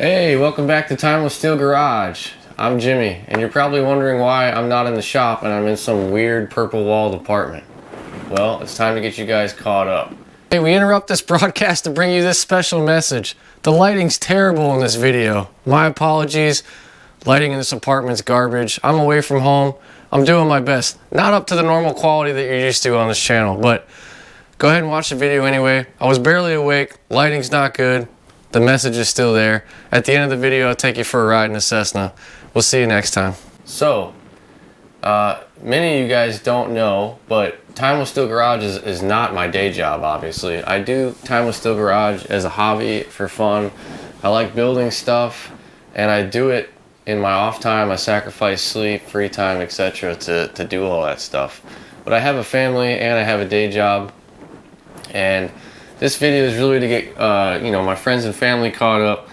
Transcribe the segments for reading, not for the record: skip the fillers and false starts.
Hey, welcome back to Time with Steel Garage. I'm Jimmy, and you're probably wondering why I'm not in the shop and I'm in some weird purple walled apartment. Well, it's time to get you guys caught up. Hey, we interrupt this broadcast to bring you this special message. The lighting's terrible in this video. My apologies. Lighting in this apartment's garbage. I'm away from home. I'm doing my best. Not up to the normal quality that you're used to on this channel, but go ahead and watch the video anyway. I was barely awake. Lighting's not good. The message is still there. At the end of the video, I'll take you for a ride in a Cessna. We'll see you next time. So, many of you guys don't know, but Time with Steel Garage is not my day job, obviously. I do Time with Steel Garage as a hobby for fun. I like building stuff, and I do it in my off time. I sacrifice sleep, free time, etc. to do all that stuff. But I have a family and I have a day job, and this video is really to get my friends and family caught up.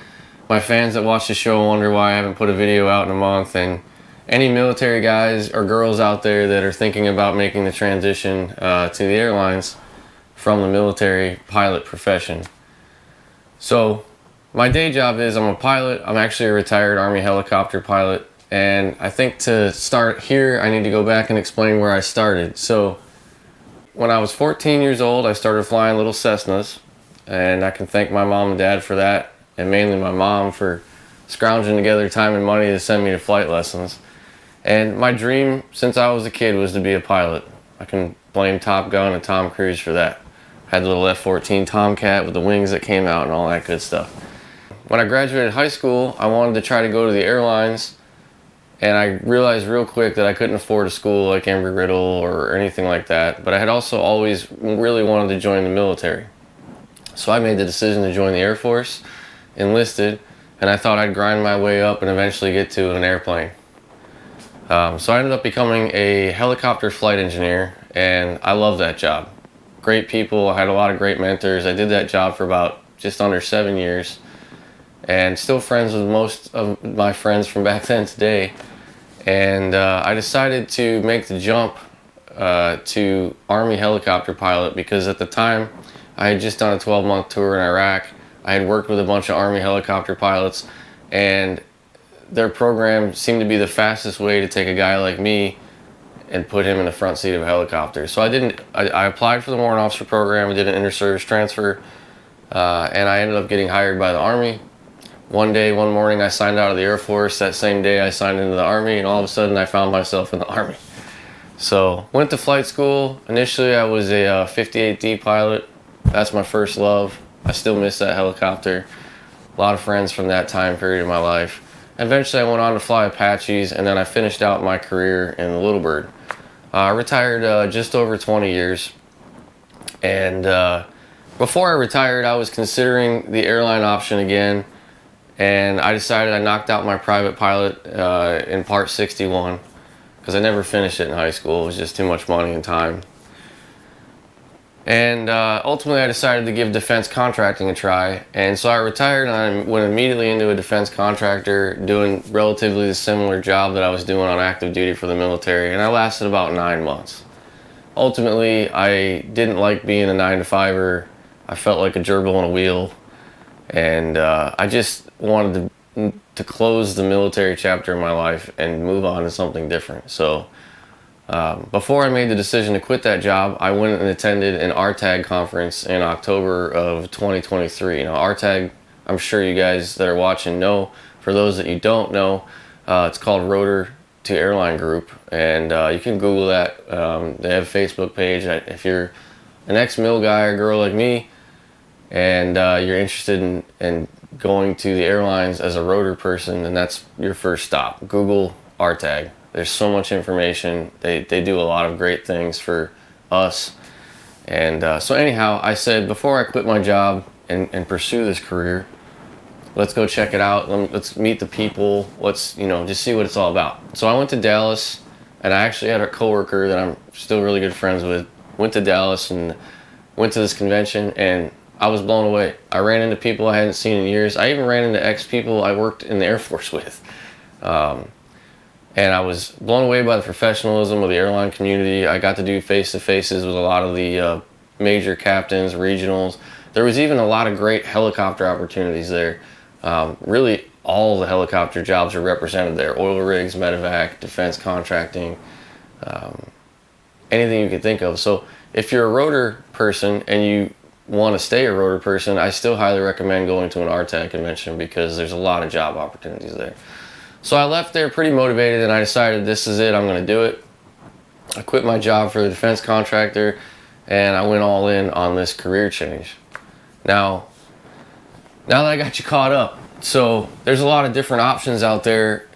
My fans that watch the show wonder why I haven't put a video out in a month, and any military guys or girls out there that are thinking about making the transition to the airlines from the military pilot profession. So my day job is I'm a pilot. I'm actually a retired Army helicopter pilot, and I think to start here I need to go back and explain where I started. So when I was 14 years old, I started flying little Cessnas, and I can thank my mom and dad for that, and mainly my mom for scrounging together time and money to send me to flight lessons. And my dream since I was a kid was to be a pilot. I can blame Top Gun and Tom Cruise for that. I had the little F-14 Tomcat with the wings that came out and all that good stuff. When I graduated high school, I wanted to try to go to the airlines, and I realized real quick that I couldn't afford a school like Embry-Riddle or anything like that, but I had also always really wanted to join the military. So I made the decision to join the Air Force, enlisted, and I thought I'd grind my way up and eventually get to an airplane. So I ended up becoming a helicopter flight engineer, and I love that job. Great people, I had a lot of great mentors. I did that job for about just under 7 years, and still friends with most of my friends from back then today. And I decided to make the jump to Army helicopter pilot because at the time I had just done a 12-month tour in Iraq. I had worked with a bunch of Army helicopter pilots, and their program seemed to be the fastest way to take a guy like me and put him in the front seat of a helicopter. So I applied for the warrant officer program, I did an inter-service transfer, and I ended up getting hired by the Army. One morning, I signed out of the Air Force. That same day, I signed into the Army, and all of a sudden, I found myself in the Army. So, went to flight school. Initially, I was a 58D pilot. That's my first love. I still miss that helicopter. A lot of friends from that time period of my life. Eventually, I went on to fly Apaches, and then I finished out my career in the Little Bird. I retired just over 20 years, and before I retired, I was considering the airline option again. And I decided I knocked out my private pilot in Part 61 because I never finished it in high school. It was just too much money and time. And ultimately I decided to give defense contracting a try. And so I retired and I went immediately into a defense contractor doing relatively the similar job that I was doing on active duty for the military. And I lasted about 9 months. Ultimately, I didn't like being a 9-to-5er. I felt like a gerbil on a wheel. And I just wanted to close the military chapter in my life and move on to something different. So before I made the decision to quit that job, I went and attended an RTAG conference in October of 2023. Now, RTAG, I'm sure you guys that are watching know. For those that you don't know, it's called Rotor to Airline Group, and you can Google that. They have a Facebook page. If you're an ex-mil guy or girl like me, and you're interested in going to the airlines as a rotor person, and that's your first stop. Google RTAG. There's so much information. They do a lot of great things for us. And so anyhow, I said before I quit my job and pursue this career, let's go check it out. Let's meet the people. Let's just see what it's all about. So I went to Dallas, and I actually had a coworker that I'm still really good friends with. Went to Dallas and went to this convention, and I was blown away. I ran into people I hadn't seen in years. I even ran into ex-people I worked in the Air Force with. And I was blown away by the professionalism of the airline community. I got to do face-to-faces with a lot of the major captains, regionals. There was even a lot of great helicopter opportunities there. Really, all the helicopter jobs are represented there. Oil rigs, medevac, defense contracting, anything you could think of. So if you're a rotor person and you want to stay a rotor person, I still highly recommend going to an RTAG convention because there's a lot of job opportunities there. So I left there pretty motivated, and I decided this is it, I'm going to do it. I quit my job for the defense contractor, and I went all in on this career change. Now that I got you caught up, so there's a lot of different options out there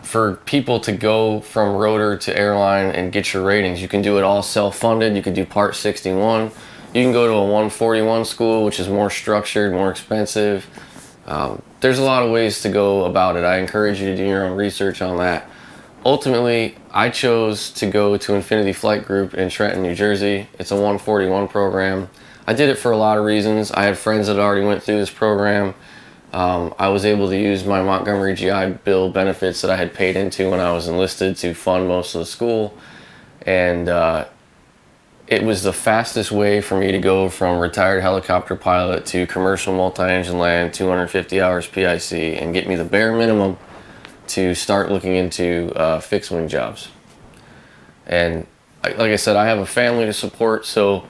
for people to go from rotor to airline and get your ratings. You can do it all self-funded. You can do Part 61. You can go to a 141 school, which is more structured, more expensive. There's a lot of ways to go about it. I encourage you to do your own research on that. Ultimately, I chose to go to Infinity Flight Group in Trenton, New Jersey. It's a 141 program. I did it for a lot of reasons. I had friends that already went through this program. I was able to use my Montgomery GI Bill benefits that I had paid into when I was enlisted to fund most of the school. And it was the fastest way for me to go from retired helicopter pilot to commercial multi-engine land, 250 hours PIC, and get me the bare minimum to start looking into fixed wing jobs. And like I said, I have a family to support, so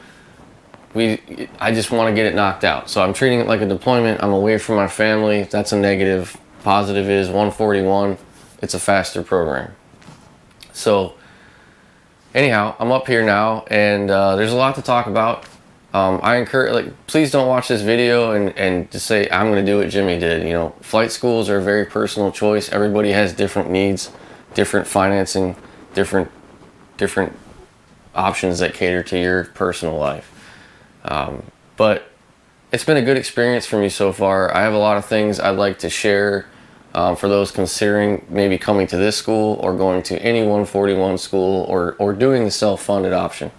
I just want to get it knocked out. So I'm treating it like a deployment. I'm away from my family. That's a negative. Positive is 141. It's a faster program. So anyhow, I'm up here now, and there's a lot to talk about. I encourage, please don't watch this video and just say, I'm going to do what Jimmy did. You know, flight schools are a very personal choice. Everybody has different needs, different financing, different options that cater to your personal life. But it's been a good experience for me so far. I have a lot of things I'd like to share for those considering maybe coming to this school or going to any 141 school or doing the self-funded option.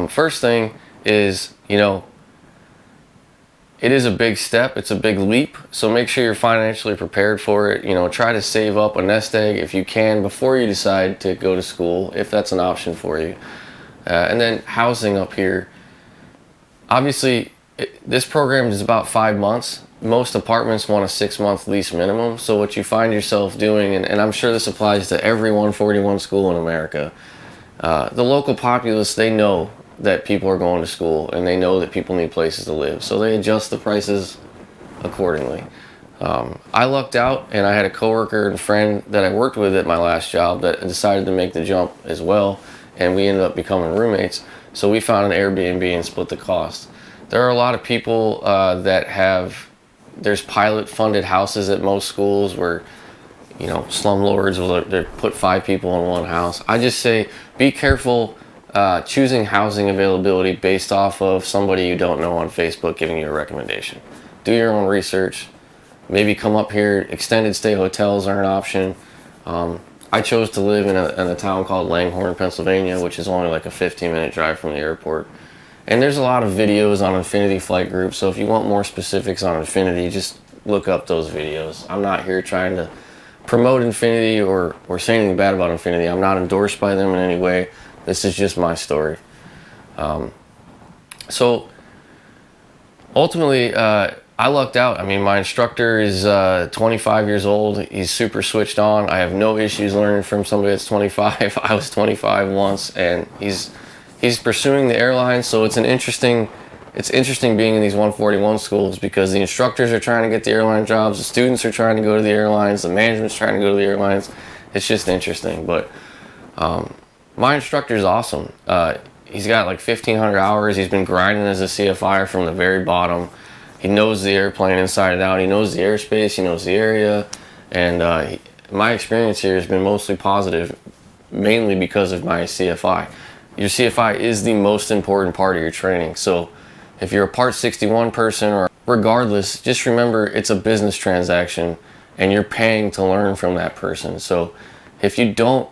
First thing is, you know, it is a big step. It's a big leap. So make sure you're financially prepared for it. You know, try to save up a nest egg if you can before you decide to go to school, if that's an option for you. And then housing up here. Obviously, this program is about 5 months. Most apartments want a 6-month lease minimum. So what you find yourself doing, and I'm sure this applies to every 141 school in America, the local populace, they know that people are going to school and they know that people need places to live. So they adjust the prices accordingly. I lucked out, and I had a coworker and friend that I worked with at my last job that decided to make the jump as well, and we ended up becoming roommates. So we found an Airbnb and split the cost. There are a lot of people there's pilot funded houses at most schools where, you know, slumlords will put 5 people in one house. I just say be careful choosing housing availability based off of somebody you don't know on Facebook giving you a recommendation. Do your own research. Maybe come up here. Extended stay hotels are an option. I chose to live in a town called Langhorne, Pennsylvania, which is only like a 15-minute drive from the airport. And there's a lot of videos on Infinity Flight Group, so if you want more specifics on Infinity, just look up those videos. I'm not here trying to promote Infinity or say anything bad about Infinity. I'm not endorsed by them in any way. This is just my story. So ultimately, I lucked out. I mean, my instructor is 25 years old. He's super switched on. I have no issues learning from somebody that's 25. I was 25 once, and he's pursuing the airline. So it's interesting being in these 141 schools because the instructors are trying to get the airline jobs, the students are trying to go to the airlines, the management's trying to go to the airlines. It's just interesting. But my instructor is awesome. He's got like 1,500 hours. He's been grinding as a CFI from the very bottom. He knows the airplane inside and out. He knows the airspace. He knows the area. And my experience here has been mostly positive, mainly because of my CFI. Your CFI is the most important part of your training. So if you're a Part 61 person or regardless, just remember it's a business transaction and you're paying to learn from that person. So if you don't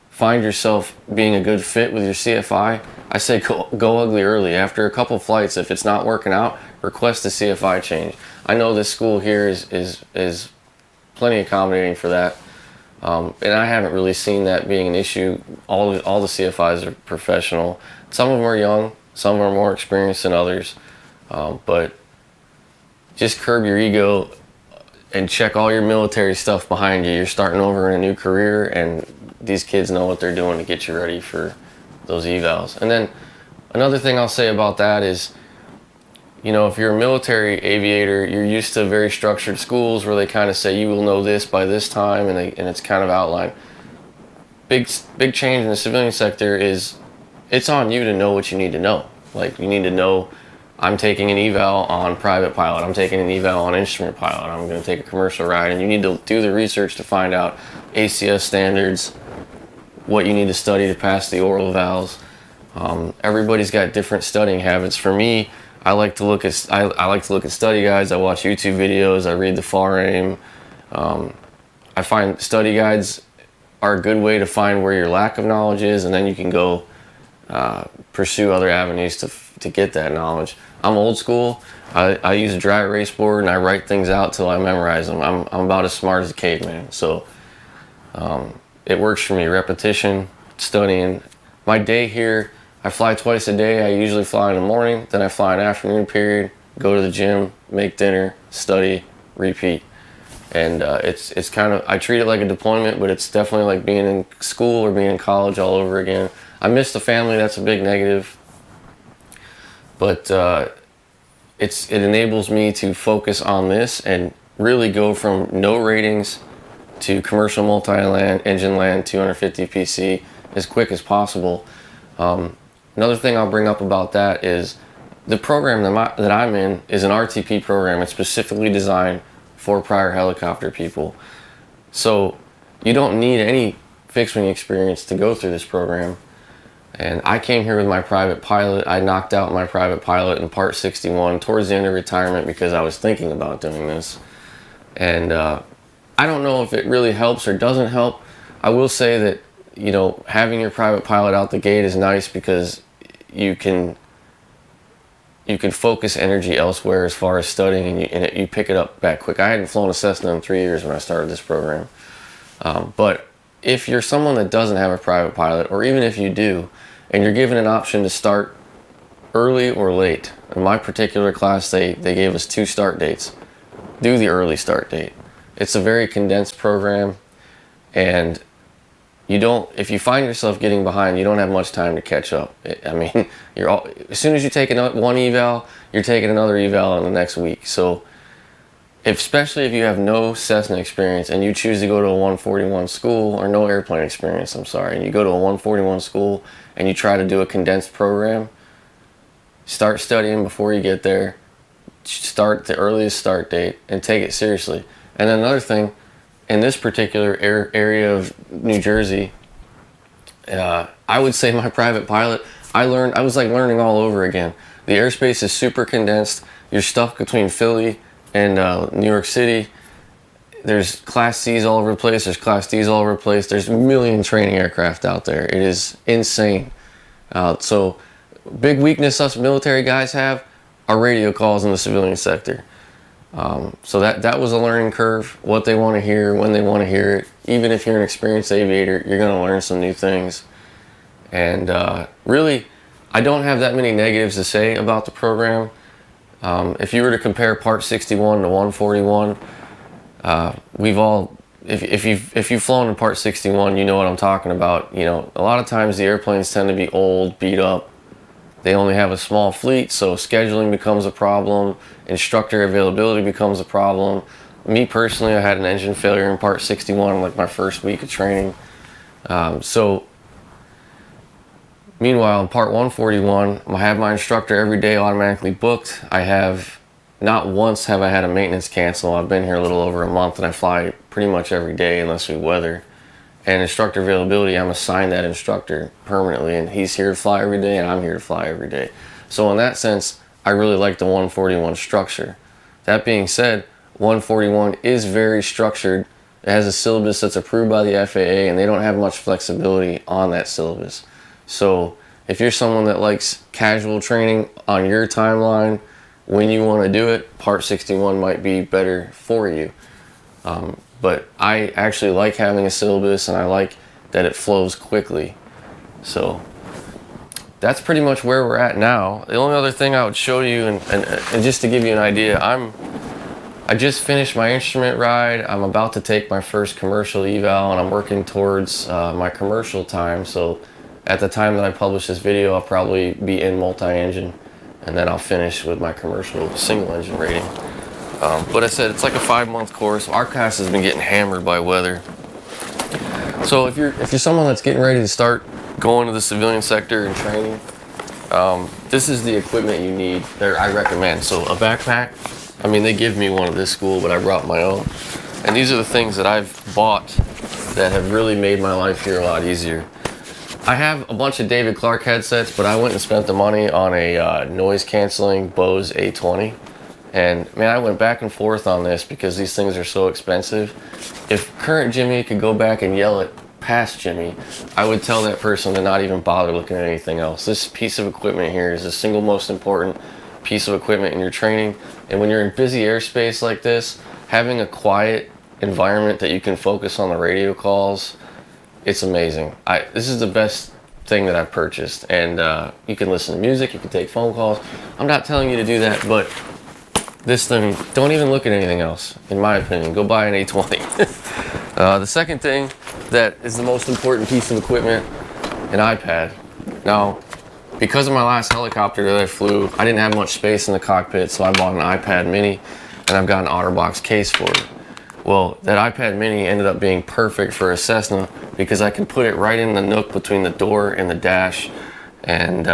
find yourself being a good fit with your CFI, I say go ugly early. After a couple flights, if it's not working out, request a CFI change. I know this school here is plenty accommodating for that. And I haven't really seen that being an issue. All the CFIs are professional. Some of them are young, some are more experienced than others. But just curb your ego and check all your military stuff behind you. You're starting over in a new career, and these kids know what they're doing to get you ready for those evals. And then another thing I'll say about that is, you know, if you're a military aviator, you're used to very structured schools where they kind of say you will know this by this time, and it's kind of outlined. Big change in the civilian sector is it's on you to know what you need to know. Like, you need to know, I'm taking an eval on private pilot, I'm taking an eval on instrument pilot, I'm going to take a commercial ride, and you need to do the research to find out ACS standards, what you need to study to pass the oral evals. Everybody's got different studying habits. For me, I like to look at study guides. I watch YouTube videos. I read the FAR aim. I find study guides are a good way to find where your lack of knowledge is, and then you can go pursue other avenues to get that knowledge. I'm old school. I use a dry erase board and I write things out till I memorize them. I'm about as smart as a caveman. So it works for me. Repetition, studying. My day here, I fly twice a day. I usually fly in the morning, then I fly an afternoon period, go to the gym, make dinner, study, repeat. And it's kind of, I treat it like a deployment, but it's definitely like being in school or being in college all over again. I miss the family. That's a big negative. But it enables me to focus on this and really go from no ratings to commercial multi-land, engine land, 250 PC as quick as possible. Another thing I'll bring up about that is the program that I'm in is an RTP program. It's specifically designed for prior helicopter people. So you don't need any fixed wing experience to go through this program. And I came here with my private pilot. I knocked out my private pilot in Part 61 towards the end of retirement because I was thinking about doing this. And I don't know if it really helps or doesn't help. I will say that, you know, having your private pilot out the gate is nice because you can focus energy elsewhere as far as studying, and you pick it up back quick. I hadn't flown a Cessna in 3 years when I started this program. But if you're someone that doesn't have a private pilot, or even if you do, and you're given an option to start early or late, in my particular class, they gave us 2 start dates. Do the early start date. It's a very condensed program, and if you find yourself getting behind, you don't have much time to catch up. I mean, as soon as you take one eval, you're taking another eval in the next week. So, especially if you have no Cessna experience and you choose to go to a 141 school, or no airplane experience, I'm sorry, and you go to a 141 school and you try to do a condensed program, start studying before you get there, start the earliest start date, and take it seriously. And then another thing, in this particular area of New Jersey, I would say my private pilot, I was like learning all over again. The airspace is super condensed. You're stuck between Philly and New York City. There's Class C's all over the place. There's Class D's all over the place. There's a million training aircraft out there. It is insane. So big weakness us military guys have are radio calls in the civilian sector. So that was a learning curve, what they want to hear, when they want to hear it. Even if you're an experienced aviator, you're going to learn some new things. And really, I don't have that many negatives to say about the program. If you were to compare Part 61 to 141, if you've flown in Part 61, you know what I'm talking about. You know, a lot of times the airplanes tend to be old, beat up. They only have a small fleet, so scheduling becomes a problem. Instructor availability becomes a problem. Me personally, I had an engine failure in Part 61, like my first week of training. Meanwhile, in Part 141, I have my instructor every day automatically booked. Not once have I had a maintenance cancel. I've been here a little over a month, and I fly pretty much every day unless we weather. And instructor availability, I'm assigned that instructor permanently, and he's here to fly every day, and I'm here to fly every day. So in that sense, I really like the 141 structure. That being said, 141 is very structured. It has a syllabus that's approved by the FAA, and they don't have much flexibility on that syllabus. So if you're someone that likes casual training on your timeline, when you want to do it, Part 61 might be better for you. But I actually like having a syllabus, and I like that it flows quickly. So that's pretty much where we're at now. The only other thing I would show you, and just to give you an idea, I I just finished my instrument ride. I'm about to take my first commercial eval, and I'm working towards my commercial time. So at the time that I publish this video, I'll probably be in multi-engine, and then I'll finish with my commercial single engine rating. But I said it's like a 5-month course. Our class has been getting hammered by weather. So if you're someone that's getting ready to start going to the civilian sector and training, this is the equipment you need there. I recommend. So a backpack. I mean, they give me one at this school, but I brought my own. And these are the things that I've bought that have really made my life here a lot easier. I have a bunch of David Clark headsets, but I went and spent the money on a noise canceling Bose A20. And man, I went back and forth on this because these things are so expensive. If current Jimmy could go back and yell at past Jimmy, I would tell that person to not even bother looking at anything else. This piece of equipment here is the single most important piece of equipment in your training. And when you're in busy airspace like this, having a quiet environment that you can focus on the radio calls, it's amazing. This is the best thing that I've purchased. And you can listen to music, you can take phone calls. I'm not telling you to do that, but this thing, don't even look at anything else, in my opinion. Go buy an A20. The second thing that is the most important piece of equipment, an iPad. Now, because of my last helicopter that I flew, I didn't have much space in the cockpit, so I bought an iPad mini, and I've got an OtterBox case for it. Well, that iPad mini ended up being perfect for a Cessna because I can put it right in the nook between the door and the dash, and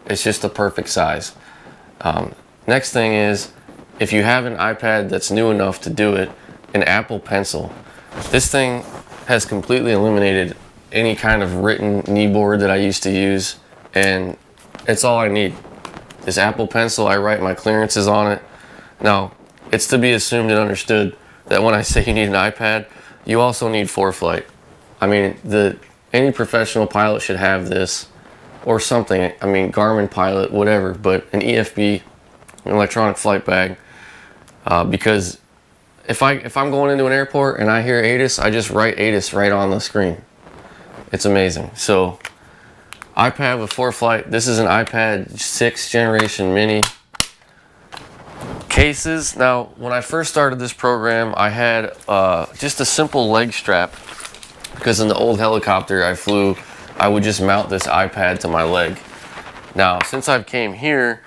it's just the perfect size. Next thing is, if you have an iPad that's new enough to do it, an Apple Pencil. This thing has completely eliminated any kind of written kneeboard that I used to use, and it's all I need. This Apple Pencil, I write my clearances on it. Now, it's to be assumed and understood that when I say you need an iPad, you also need ForeFlight. I mean, any professional pilot should have this, or something. I mean, Garmin pilot, whatever, but an EFB, an electronic flight bag, because if I'm going into an airport and I hear ATIS, I just write ATIS right on the screen. It's amazing. So, iPad with ForeFlight. This is an iPad 6th generation mini. Cases. Now, when I first started this program, I had just a simple leg strap, because in the old helicopter I flew, I would just mount this iPad to my leg. Now, since I've came here,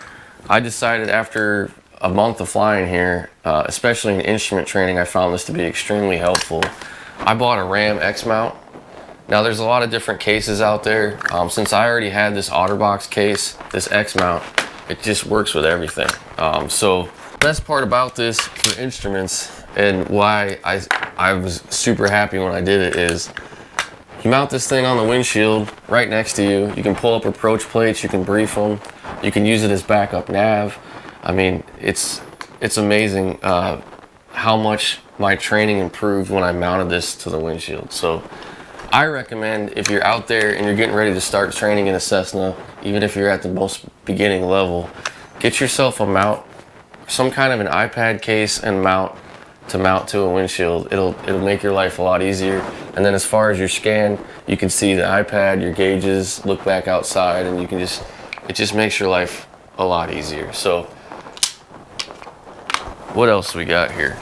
I decided after a month of flying here, especially in instrument training, I found this to be extremely helpful. I bought a Ram X mount. Now, there's a lot of different cases out there. Since I already had this OtterBox case, this X mount, it just works with everything. So the best part about this for instruments, and why I was super happy when I did it, is you mount this thing on the windshield right next to you. You can pull up approach plates, you can brief them, you can use it as backup nav. I mean, it's amazing how much my training improved when I mounted this to the windshield. So I recommend, if you're out there and you're getting ready to start training in a Cessna, even if you're at the most beginning level, get yourself a mount, some kind of an iPad case and mount to a windshield. It'll make your life a lot easier. And then as far as your scan, you can see the iPad, your gauges, look back outside, and it just makes your life a lot easier. So what else we got here?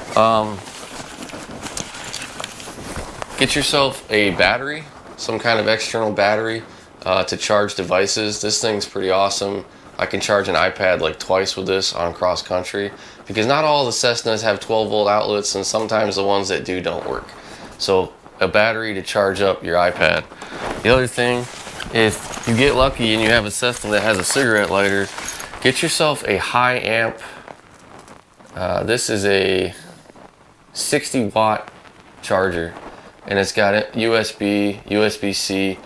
Get yourself a battery, some kind of external battery to charge devices. This thing's pretty awesome. I can charge an iPad like twice with this on cross country, because not all the Cessnas have 12-volt outlets, and sometimes the ones that do don't work. So a battery to charge up your iPad. The other thing, if you get lucky and you have a Cessna that has a cigarette lighter, get yourself a high amp. This is a 60-watt charger, and it's got USB, USB-C,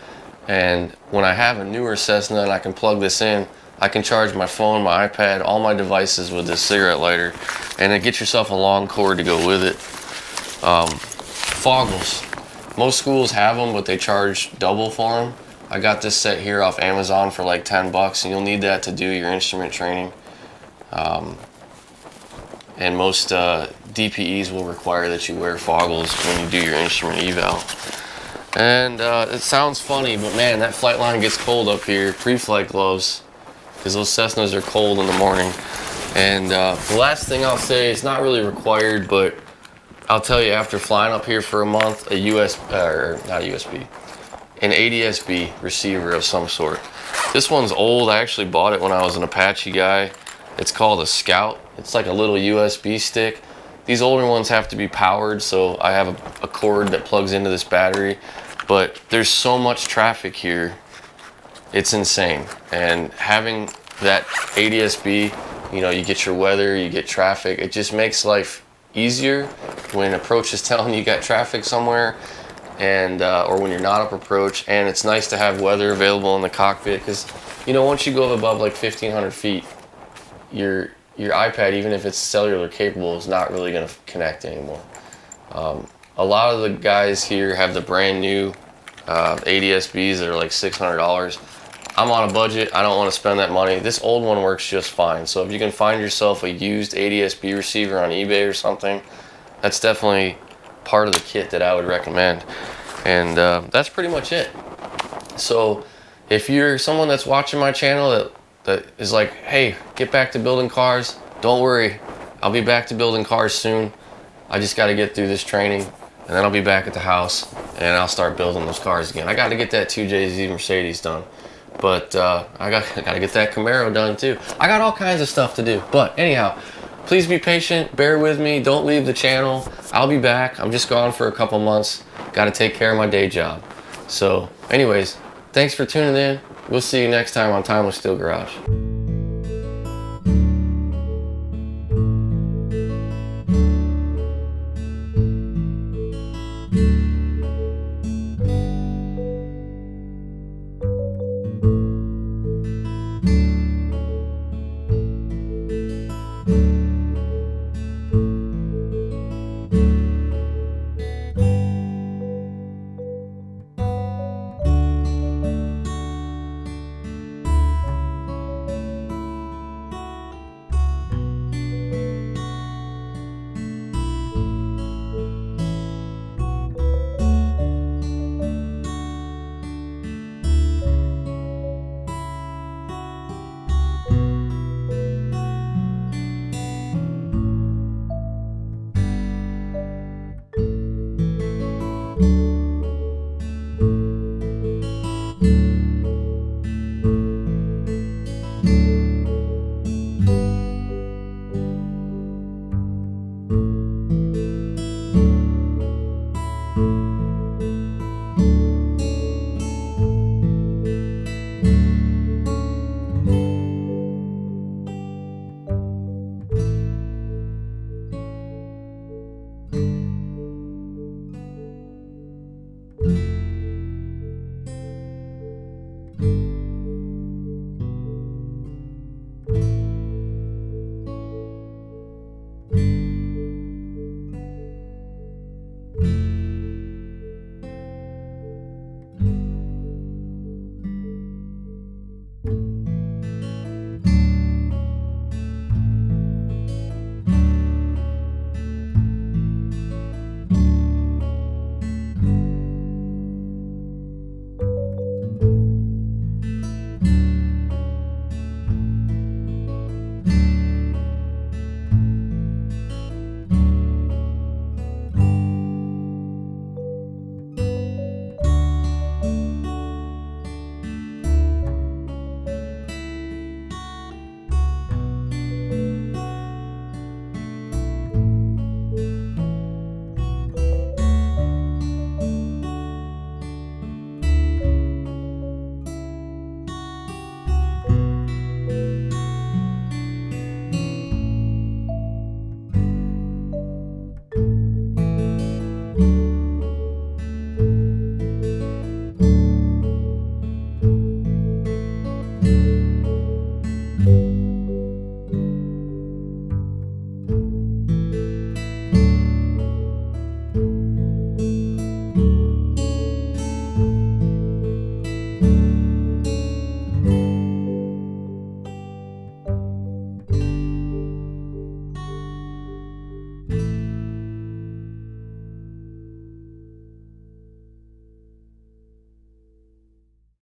and when I have a newer Cessna and I can plug this in, I can charge my phone, my iPad, all my devices with this cigarette lighter, and then get yourself a long cord to go with it. Foggles. Most schools have them, but they charge double for them. I got this set here off Amazon for like 10 bucks, and you'll need that to do your instrument training. And most DPEs will require that you wear foggles when you do your instrument eval. And it sounds funny, but man, that flight line gets cold up here. Pre-flight gloves, because those Cessnas are cold in the morning. And the last thing I'll say, it's not really required, but I'll tell you, after flying up here for a month, an ADS-B receiver of some sort. This one's old. I actually bought it when I was an Apache guy. It's called a Scout. It's like a little USB stick. These older ones have to be powered, so I have a cord that plugs into this battery. But there's so much traffic here, it's insane. And having that ADS-B, you know, you get your weather, you get traffic. It just makes life easier when approach is telling you got traffic somewhere, and or when you're not up approach. And it's nice to have weather available in the cockpit, because, you know, once you go above like 1,500 feet, your iPad, even if it's cellular capable, is not really going to connect anymore. A lot of the guys here have the brand new ADS-Bs that are like $600. I'm on a budget. I don't want to spend that money. This old one works just fine. So if you can find yourself a used ADS-B receiver on eBay or something, that's definitely part of the kit that I would recommend. And that's pretty much it. So if you're someone that's watching my channel that is like, hey, get back to building cars, don't worry, I'll be back to building cars soon. I just got to get through this training, and then I'll be back at the house and I'll start building those cars again. I got to get that 2JZ Mercedes done, but I got to get that Camaro done too. I got all kinds of stuff to do. But anyhow, please be patient, bear with me, don't leave the channel. I'll be back. I'm just gone for a couple months. Got to take care of my day job. So anyways, thanks for tuning in. We'll see you next time on Timeless Steel Garage.